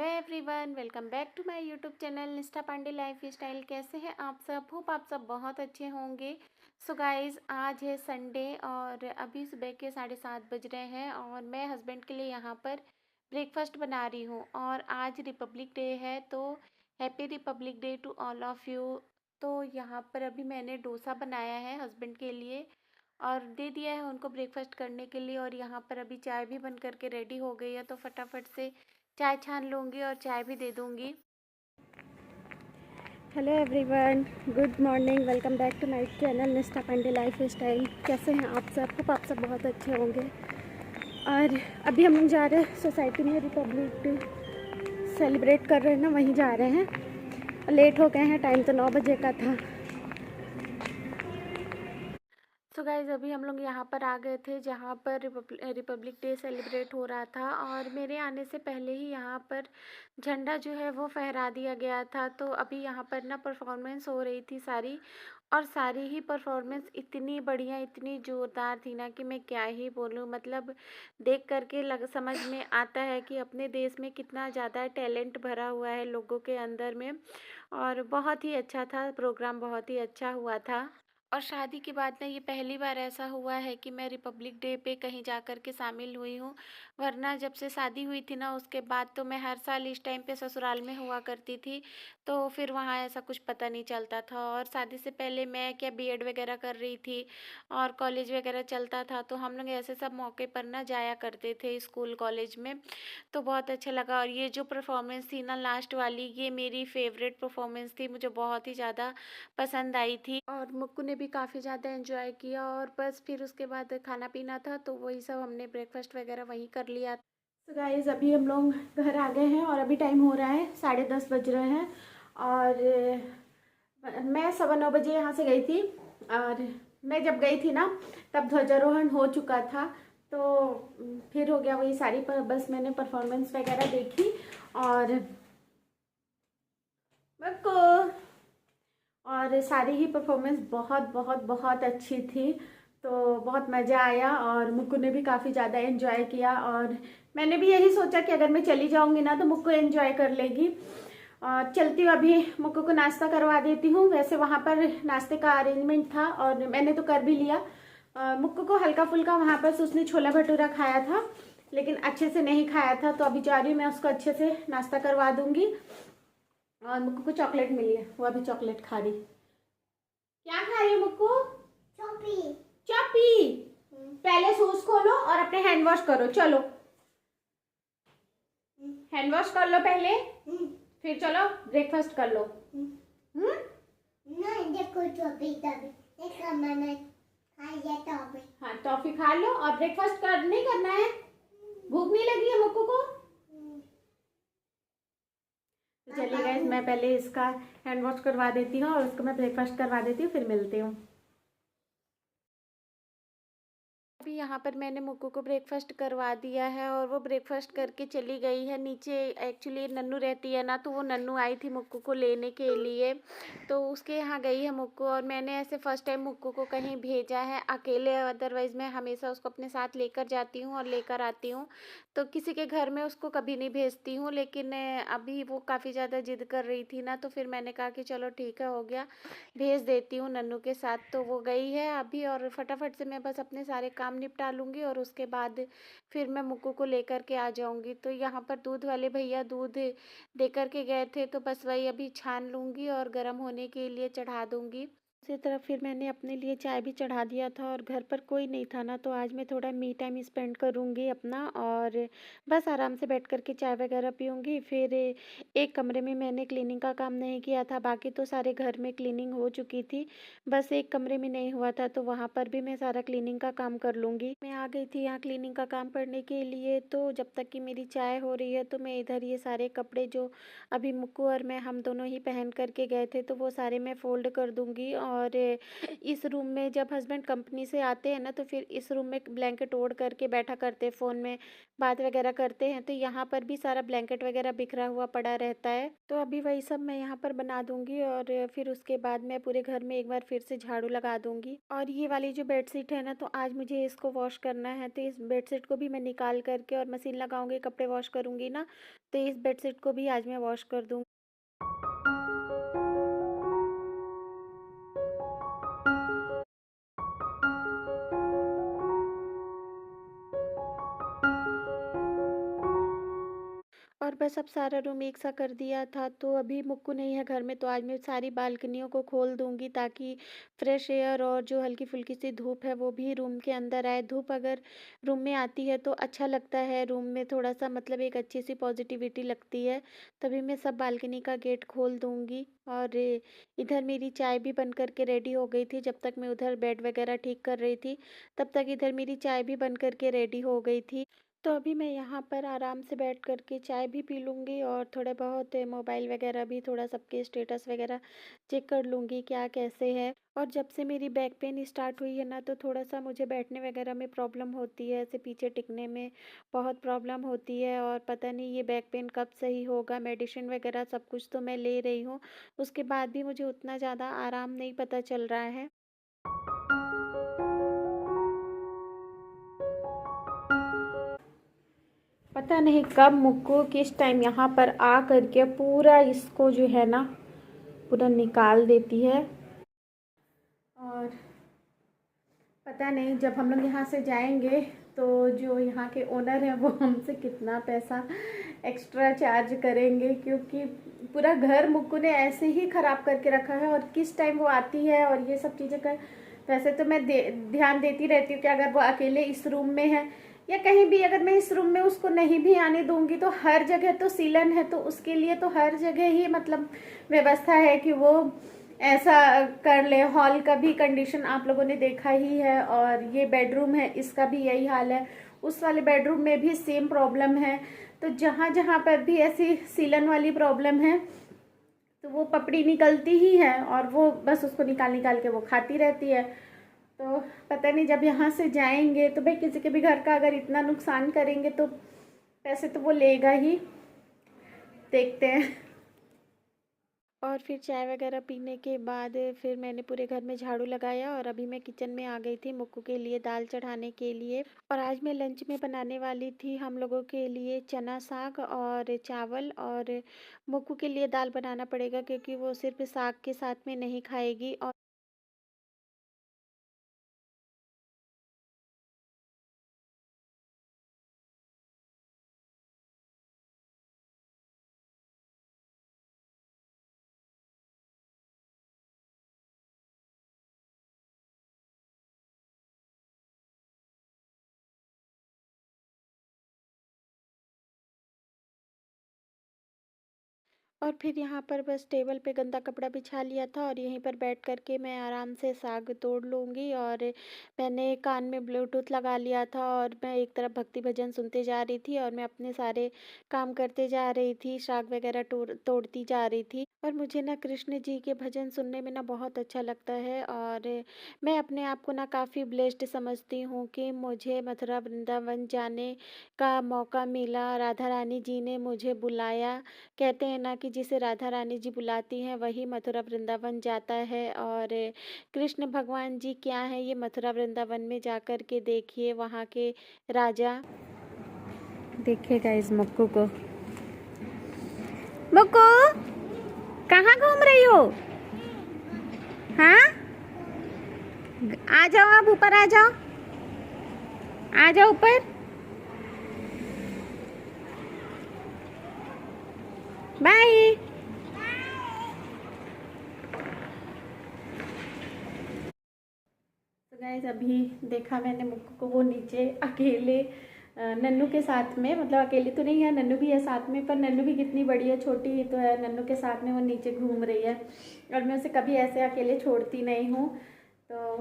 Hello everyone, welcome back to my YouTube channel Nishtha Pandey life style. कैसे हैं आप सब? होप आप सब बहुत अच्छे होंगे। सो गाइज़, आज है संडे और अभी सुबह के 7:30 बज रहे हैं और मैं हस्बैंड के लिए यहाँ पर ब्रेकफास्ट बना रही हूँ। और आज रिपब्लिक डे है, तो happy Republic Day to all of you. तो यहाँ पर अभी मैंने डोसा बनाया है हस्बैंड के लिए और दे दिया है उनको ब्रेकफास्ट करने के लिए। और यहाँ पर अभी चाय भी बन करके रेडी हो गई है, तो फटाफट से चाय छान लूँगी और चाय भी दे दूँगी। Hello everyone, good morning, welcome back to my channel Nishtha Pandey life style. कैसे हैं आप सब? होप आप सब बहुत अच्छे होंगे। और अभी हम जा रहे हैं सोसाइटी में, रिपब्लिक डे सेलिब्रेट कर रहे हैं ना, वहीं जा रहे हैं। लेट हो गए हैं, टाइम तो 9 बजे का था। सो गाइज़, अभी हम लोग यहाँ पर आ गए थे जहाँ पर रिपब्लिक डे सेलिब्रेट हो रहा था और मेरे आने से पहले ही यहाँ पर झंडा जो है वो फहरा दिया गया था। तो अभी यहाँ पर ना परफॉर्मेंस हो रही थी सारी, और सारी ही परफॉर्मेंस इतनी बढ़िया, इतनी ज़ोरदार थी ना कि मैं क्या ही बोलूँ। मतलब देख करके समझ में आता है कि अपने देश में कितना ज़्यादा टैलेंट भरा हुआ है लोगों के अंदर में। और बहुत ही अच्छा था प्रोग्राम, बहुत ही अच्छा हुआ था। और शादी के बाद ना ये पहली बार ऐसा हुआ है कि मैं रिपब्लिक डे पे कहीं जा कर के शामिल हुई हूँ। वरना जब से शादी हुई थी ना, उसके बाद तो मैं हर साल इस टाइम पे ससुराल में हुआ करती थी, तो फिर वहाँ ऐसा कुछ पता नहीं चलता था। और शादी से पहले मैं क्या बीएड वगैरह कर रही थी और कॉलेज वगैरह चलता था, तो हम लोग ऐसे सब मौके पर ना जाया करते थे स्कूल कॉलेज में। तो बहुत अच्छा लगा। और ये जो परफॉर्मेंस थी ना लास्ट वाली, ये मेरी फेवरेट परफॉर्मेंस थी, मुझे बहुत ही ज़्यादा पसंद आई थी और मुक्कू ने भी काफ़ी ज़्यादा एंजॉय किया। और बस फिर उसके बाद खाना पीना था, तो वही सब हमने ब्रेकफास्ट वगैरह वहीं कर लिया। तो गाइस, अभी हम लोग घर आ गए हैं और अभी टाइम हो रहा है 10:30 बज रहे हैं। और मैं 9:15 बजे यहाँ से गई थी। और मैं जब गई थी ना, तब ध्वजारोहण हो चुका था। तो फिर हो गया वही सारी पर, बस मैंने परफॉर्मेंस वगैरह देखी और सारी ही परफॉर्मेंस बहुत बहुत बहुत अच्छी थी। तो बहुत मज़ा आया और मुक्कू ने भी काफ़ी ज़्यादा एंजॉय किया। और मैंने भी यही सोचा कि अगर मैं चली जाऊंगी ना तो मुक्कू एंजॉय कर लेगी। और चलती हूँ, अभी मुक्कू को नाश्ता करवा देती हूँ। वैसे वहाँ पर नाश्ते का अरेंजमेंट था और मैंने तो कर भी लिया। मुक्कू को हल्का फुल्का वहाँ पर उसने छोला भटूरा खाया था, लेकिन अच्छे से नहीं खाया था। तो अभी जा रही हूँ, मैं उसको अच्छे से नाश्ता करवा दूँगी। और मुक्कू को चॉकलेट मिली है, वो अभी चॉकलेट खा रही। क्या खा रही है मुक्कू? चॉपी। चॉपी। पहले शूज खोलो और अपने हैंड वॉश करो। चलो हैंड वॉश कर लो पहले, फिर चलो ब्रेकफास्ट कर लो। नहीं, देखो टॉफी देखो, मैंने खाई है टॉफी। हाँ, टॉफी खा लो और ब्रेकफास्ट कर नहीं करना है? भूख नहीं लगी है मुक्कू को? तो चलिए गाइस, मैं पहले इसका हैंड वॉश करवा देती हूँ और उसको मैं ब्रेकफास्ट करवा देती हूँ, फिर मिलती हूँ। अभी यहाँ पर मैंने मुक्कू को ब्रेकफास्ट करवा दिया है और वो ब्रेकफास्ट करके चली गई है नीचे। एक्चुअली नन्नू रहती है ना, तो वो नन्नू आई थी मुक्कू को लेने के लिए, तो उसके यहाँ गई है मुक्कू। और मैंने ऐसे फर्स्ट टाइम मुक्कू को कहीं भेजा है अकेले, अदरवाइज़ मैं हमेशा उसको अपने साथ लेकर जाती हूँ और लेकर आती हूँ। तो किसी के घर में उसको कभी नहीं भेजती हूँ, लेकिन अभी वो काफ़ी ज़्यादा जिद कर रही थी ना, तो फिर मैंने कहा कि चलो ठीक है, हो गया, भेज देती हूँ नन्नू के साथ। तो वो गई है अभी और फटाफट से मैं बस अपने सारे काम निपटा लूँगी और उसके बाद फिर मैं मुक्कू को लेकर के आ जाऊँगी। तो यहाँ पर दूध वाले भैया दूध दे कर के गए थे, तो बस वही अभी छान लूँगी और गर्म होने के लिए चढ़ा दूँगी। दूसरी तरफ फिर मैंने अपने लिए चाय भी चढ़ा दिया था और घर पर कोई नहीं था ना, तो आज मैं थोड़ा मी टाइम स्पेंड करूँगी अपना और बस आराम से बैठ कर के चाय वगैरह पीऊँगी। फिर एक कमरे में मैंने क्लीनिंग का काम नहीं किया था, बाकी तो सारे घर में क्लीनिंग हो चुकी थी। बस एक कमरे में नहीं हुआ था, तो वहाँ पर भी मैं सारा क्लीनिंग का काम कर लूँगी। मैं आ गई थी यहाँ क्लीनिंग का काम करने के लिए, तो जब तक कि मेरी चाय हो रही है तो मैं इधर ये सारे कपड़े जो अभी मुक्कू और मैं हम दोनों ही पहन करके गए थे, तो वो सारे मैं फ़ोल्ड कर दूँगी और इस रूम में जब हस्बैंड कंपनी से आते हैं ना, तो फिर इस रूम में ब्लैंकेट ओढ़ करके बैठा करते हैं, फ़ोन में बात वगैरह करते हैं। तो यहाँ पर भी सारा ब्लैंकेट वगैरह बिखरा हुआ पड़ा रहता है। तो अभी वही सब मैं यहाँ पर बना दूँगी और फिर उसके बाद मैं पूरे घर में एक बार फिर से झाड़ू लगा दूँगी। और ये वाली जो बेडशीट है ना, तो आज मुझे इसको वॉश करना है, तो इस बेडशीट को भी मैं निकाल करके और मशीन लगाऊंगी, कपड़े वॉश करूँगी ना, तो इस बेडशीट को भी आज मैं वॉश कर दूँगी। और बस अब सारा रूम एक सा कर दिया था, तो अभी मुक्कू नहीं है घर में, तो आज मैं सारी बालकनियों को खोल दूंगी ताकि फ्रेश एयर और जो हल्की फुल्की सी धूप है वो भी रूम के अंदर आए। धूप अगर रूम में आती है तो अच्छा लगता है, रूम में थोड़ा सा मतलब एक अच्छी सी पॉजिटिविटी लगती है। तभी मैं सब बालकनी का गेट खोल दूंगी। और इधर मेरी चाय भी बन करके रेडी हो गई थी। जब तक मैं उधर बेड वगैरह ठीक कर रही थी, तब तक इधर मेरी चाय भी बन करके रेडी हो गई थी। तो अभी मैं यहाँ पर आराम से बैठ कर के चाय भी पी लूँगी और थोड़े बहुत मोबाइल वगैरह भी थोड़ा सबके स्टेटस वगैरह चेक कर लूँगी क्या कैसे है। और जब से मेरी बैक पेन स्टार्ट हुई है ना, तो थोड़ा सा मुझे बैठने वगैरह में प्रॉब्लम होती है, ऐसे पीछे टिकने में बहुत प्रॉब्लम होती है। और पता नहीं ये बैक पेन कब सही होगा। मेडिसिन वगैरह सब कुछ तो मैं ले रही हूँ, उसके बाद भी मुझे उतना ज़्यादा आराम नहीं पता चल रहा है। पता नहीं कब मुक्को किस टाइम यहाँ पर आ करके पूरा इसको जो है ना पूरा निकाल देती है। और पता नहीं जब हम लोग यहाँ से जाएंगे तो जो यहाँ के ओनर हैं वो हमसे कितना पैसा एक्स्ट्रा चार्ज करेंगे, क्योंकि पूरा घर मुक्कू ने ऐसे ही ख़राब करके रखा है। और किस टाइम वो आती है और ये सब चीज़ें कर, वैसे तो मैं ध्यान देती रहती हूँ कि अगर वो अकेले इस रूम में है या कहीं भी, अगर मैं इस रूम में उसको नहीं भी आने दूंगी तो हर जगह तो सीलन है, तो उसके लिए तो हर जगह ही मतलब व्यवस्था है कि वो ऐसा कर ले। हॉल का भी कंडीशन आप लोगों ने देखा ही है, और ये बेडरूम है इसका भी यही हाल है। उस वाले बेडरूम में भी सेम प्रॉब्लम है। तो जहाँ जहाँ पर भी ऐसी सीलन वाली प्रॉब्लम है तो वो पपड़ी निकलती ही है और वो बस उसको निकाल निकाल के वो खाती रहती है। तो पता नहीं जब यहाँ से जाएंगे तो भाई किसी के भी घर का अगर इतना नुकसान करेंगे तो पैसे तो वो लेगा ही, देखते हैं। और फिर चाय वगैरह पीने के बाद फिर मैंने पूरे घर में झाड़ू लगाया और अभी मैं किचन में आ गई थी मुक्कू के लिए दाल चढ़ाने के लिए। और आज मैं लंच में बनाने वाली थी हम लोगों के लिए चना साग और चावल, और मुक्कू के लिए दाल बनाना पड़ेगा क्योंकि वो सिर्फ साग के साथ में नहीं खाएगी। और फिर यहाँ पर बस टेबल पे गंदा कपड़ा बिछा लिया था और यहीं पर बैठ कर के मैं आराम से साग तोड़ लूँगी। और मैंने कान में ब्लूटूथ लगा लिया था और मैं एक तरफ भक्ति भजन सुनते जा रही थी और मैं अपने सारे काम करते जा रही थी, साग वगैरह तोड़ती जा रही थी। और मुझे ना कृष्ण जी के भजन सुनने में ना बहुत अच्छा लगता है। और मैं अपने आप को ना काफ़ी ब्लेस्ड समझती हूँ कि मुझे मथुरा वृंदावन जाने का मौका मिला, राधा रानी जी ने मुझे बुलाया। कहते हैं ना कि जिसे राधा रानी जी बुलाती हैं वही मथुरा वृंदावन जाता है। और कृष्ण भगवान जी क्या है ये मथुरा वृंदावन में जाकर के देखिए, वहाँ के राजा। देखिएगा इस मुक्कू को। मुक्कू कहाँ घूम रही हो? हाँ, आ जाओ, आप ऊपर आ जाओ, आ जाओ ऊपर। बाय। तो गाइस अभी देखा मैंने मुक्कू को, वो नीचे अकेले नन्नू के साथ में, मतलब अकेले तो नहीं है, नन्नू भी है साथ में, पर नन्नू भी कितनी बड़ी है, छोटी ही तो है। नन्नू के साथ में वो नीचे घूम रही है और मैं उसे कभी ऐसे अकेले छोड़ती नहीं हूँ। तो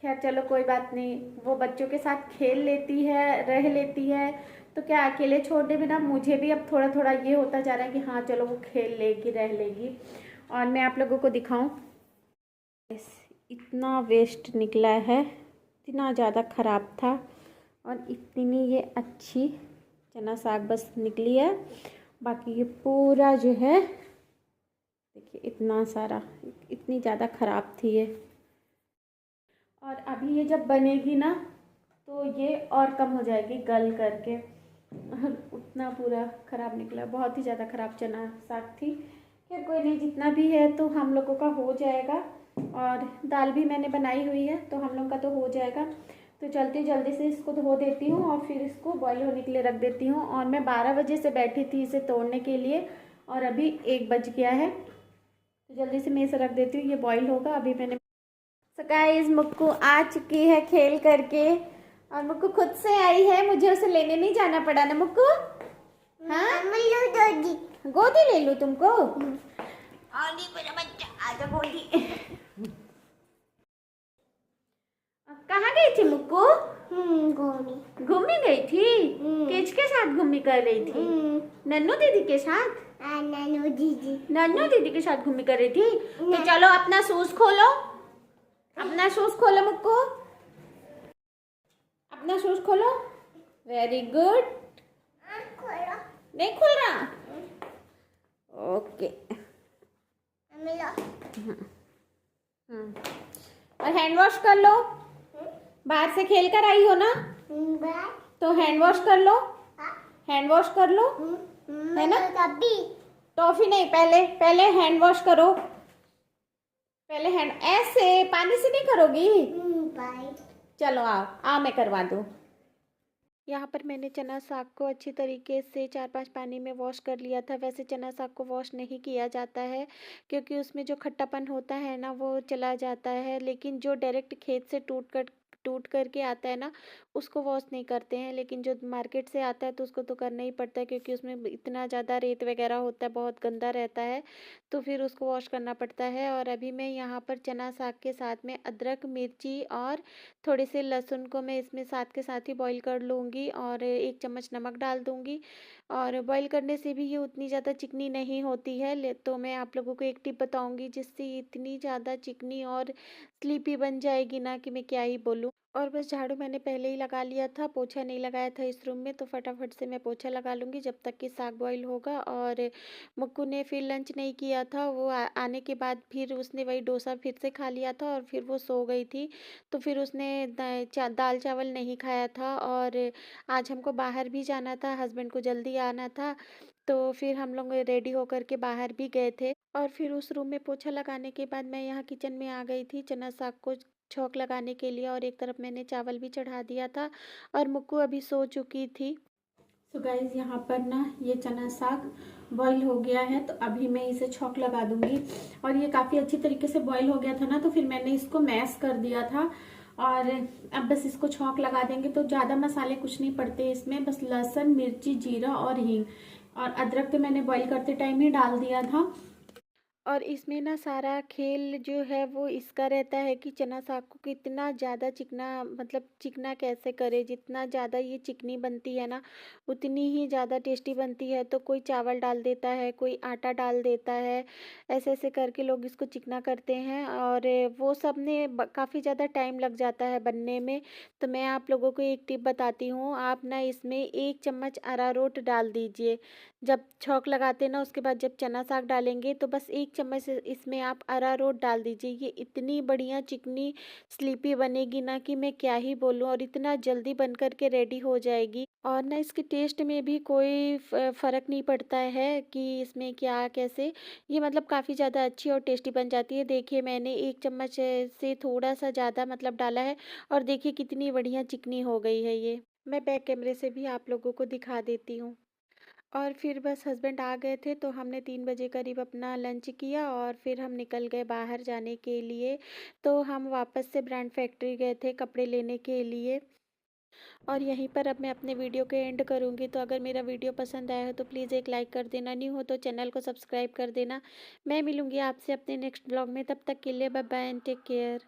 खैर चलो कोई बात नहीं, वो बच्चों के साथ खेल लेती है, रह लेती है, तो क्या अकेले छोड़ने में ना मुझे भी अब थोड़ा थोड़ा ये होता जा रहा है कि हाँ चलो वो खेल लेगी, रह लेगी। और मैं आप लोगों को दिखाऊं, इतना वेस्ट निकला है, इतना ज़्यादा ख़राब था। और इतनी ये अच्छी चना साग बस निकली है, बाकी ये पूरा जो है देखिए इतना सारा, इतनी ज़्यादा ख़राब थी ये। और अभी ये जब बनेगी ना तो ये और कम हो जाएगी गल करके। और उतना पूरा ख़राब निकला, बहुत ही ज़्यादा ख़राब चना साग थी। खैर कोई नहीं, जितना भी है तो हम लोगों का हो जाएगा। और दाल भी मैंने बनाई हुई है तो हम लोग का तो हो जाएगा। तो चलती जल्दी से इसको धो देती हूँ और फिर इसको बॉईल होने के लिए रख देती हूँ। और मैं 12 बजे से बैठी थी इसे तोड़ने के लिए और अभी 1 बज गया है, तो जल्दी से मैं इसे रख देती हूँ, ये बॉईल होगा। अभी मैंने गाइस मुक्कू आ चुकी है खेल करके, और मुक्कू खुद से आई है, मुझे उसे लेने नहीं जाना पड़ा ना मुक्कू। हाँ गोदी ले लूँ तुमको? मेरा बच्चा आजा गोदी। कहाँ गई थी मुक्कू? घूमने गई थी? किसके साथ घूमने कर रही थी? नन्नू दीदी के साथ? नन्नू दीदी के साथ घूमने कर रही थी। तो चलो अपना शूज खोलो, अपना शूज खोलो मुक्कू, अपना शूज खोलो। Very good. नहीं खुल रहा? ओके। और हैंड वॉश कर लो, बाहर से खेल कर आई हो ना, तो हैंड वॉश कर लो, हैंड वॉश कर लो, है ना? टॉफी नहीं, पहले हैंड वॉश करो, पहले हैंड, ऐसे पानी से नहीं करोगी? चलो आओ मैं करवा दूँ। यहाँ पर मैंने चना साग को अच्छी तरीके से 4-5 पानी में वॉश कर लिया था। वैसे चना साग को वॉश नहीं किया जाता है क्योंकि उसमें जो खट्टापन होता है ना वो चला जाता है, लेकिन जो डायरेक्ट खेत से टूट करके आता है ना उसको वॉश नहीं करते हैं, लेकिन जो मार्केट से आता है तो उसको तो करना ही पड़ता है क्योंकि उसमें इतना ज़्यादा रेत वगैरह होता है, बहुत गंदा रहता है, तो फिर उसको वॉश करना पड़ता है। और अभी मैं यहाँ पर चना साग के साथ में अदरक, मिर्ची और थोड़े से लहसुन को मैं इसमें साथ के साथ ही बॉईल कर लूँगी और 1 चम्मच नमक डाल दूँगी। और बॉईल करने से भी ये उतनी ज़्यादा चिकनी नहीं होती है, तो मैं आप लोगों को एक टिप बताऊँगी जिससे इतनी ज़्यादा चिकनी और स्लीपी बन जाएगी ना कि मैं क्या ही बोलूँ। और बस झाड़ू मैंने पहले ही लगा लिया था, पोछा नहीं लगाया था इस रूम में, तो फटाफट से मैं पोछा लगा लूँगी जब तक कि साग बॉईल होगा। और मुक्कू ने फिर लंच नहीं किया था, वो आने के बाद फिर उसने वही डोसा फिर से खा लिया था और फिर वो सो गई थी, तो फिर उसने दाल चावल नहीं खाया था। और आज हमको बाहर भी जाना था, हस्बैंड को जल्दी आना था, तो फिर हम लोग रेडी होकर के बाहर भी गए थे। और फिर उस रूम में पोछा लगाने के बाद मैं यहाँ किचन में आ गई थी चना साग को छौंक लगाने के लिए, और एक तरफ मैंने चावल भी चढ़ा दिया था और मुक्कू अभी सो चुकी थी। तो गाइज यहाँ पर ना ये चना साग बॉईल हो गया है, तो अभी मैं इसे छौंक लगा दूंगी। और ये काफ़ी अच्छी तरीके से बॉईल हो गया था ना, तो फिर मैंने इसको मैश कर दिया था। और अब बस इसको छौंक लगा देंगे, तो ज़्यादा मसाले कुछ नहीं पड़ते इसमें, बस लहसुन, मिर्ची, जीरा और हींग और अदरक तो मैंने बॉईल करते टाइम ही डाल दिया था। और इसमें ना सारा खेल जो है वो इसका रहता है कि चना साग को कितना ज़्यादा चिकना, मतलब चिकना कैसे करे, जितना ज़्यादा ये चिकनी बनती है ना उतनी ही ज़्यादा टेस्टी बनती है। तो कोई चावल डाल देता है, कोई आटा डाल देता है, ऐसे ऐसे करके लोग इसको चिकना करते हैं, और वो सब ने काफ़ी ज़्यादा टाइम लग जाता है बनने में। तो मैं आप लोगों को एक टिप बताती हूँ, आप ना इसमें 1 चम्मच अरारोट डाल दीजिए। जब छौंक लगाते ना उसके बाद जब चना साग डालेंगे तो बस 1 चम्मच इसमें आप अरारोट डाल दीजिए। ये इतनी बढ़िया चिकनी स्लीपी बनेगी ना कि मैं क्या ही बोलूँ, और इतना जल्दी बन कर के रेडी हो जाएगी। और ना इसके टेस्ट में भी कोई फ़र्क नहीं पड़ता है कि इसमें क्या कैसे, ये मतलब काफ़ी ज़्यादा अच्छी और टेस्टी बन जाती है। देखिए मैंने 1 चम्मच से थोड़ा सा ज़्यादा मतलब डाला है, और देखिए कितनी बढ़िया चिकनी हो गई है ये। मैं बैक कैमरे से भी आप लोगों को दिखा देती हूँ। और फिर बस हस्बैंड आ गए थे तो हमने 3 बजे करीब अपना लंच किया और फिर हम निकल गए बाहर जाने के लिए। तो हम वापस से ब्रांड फैक्ट्री गए थे कपड़े लेने के लिए। और यहीं पर अब मैं अपने वीडियो के एंड करूँगी। तो अगर मेरा वीडियो पसंद आया हो तो प्लीज़ एक लाइक कर देना, न्यू हो तो चैनल को सब्सक्राइब कर देना। मैं मिलूँगी आपसे अपने नेक्स्ट ब्लॉग में, तब तक के लिए bye bye and take care.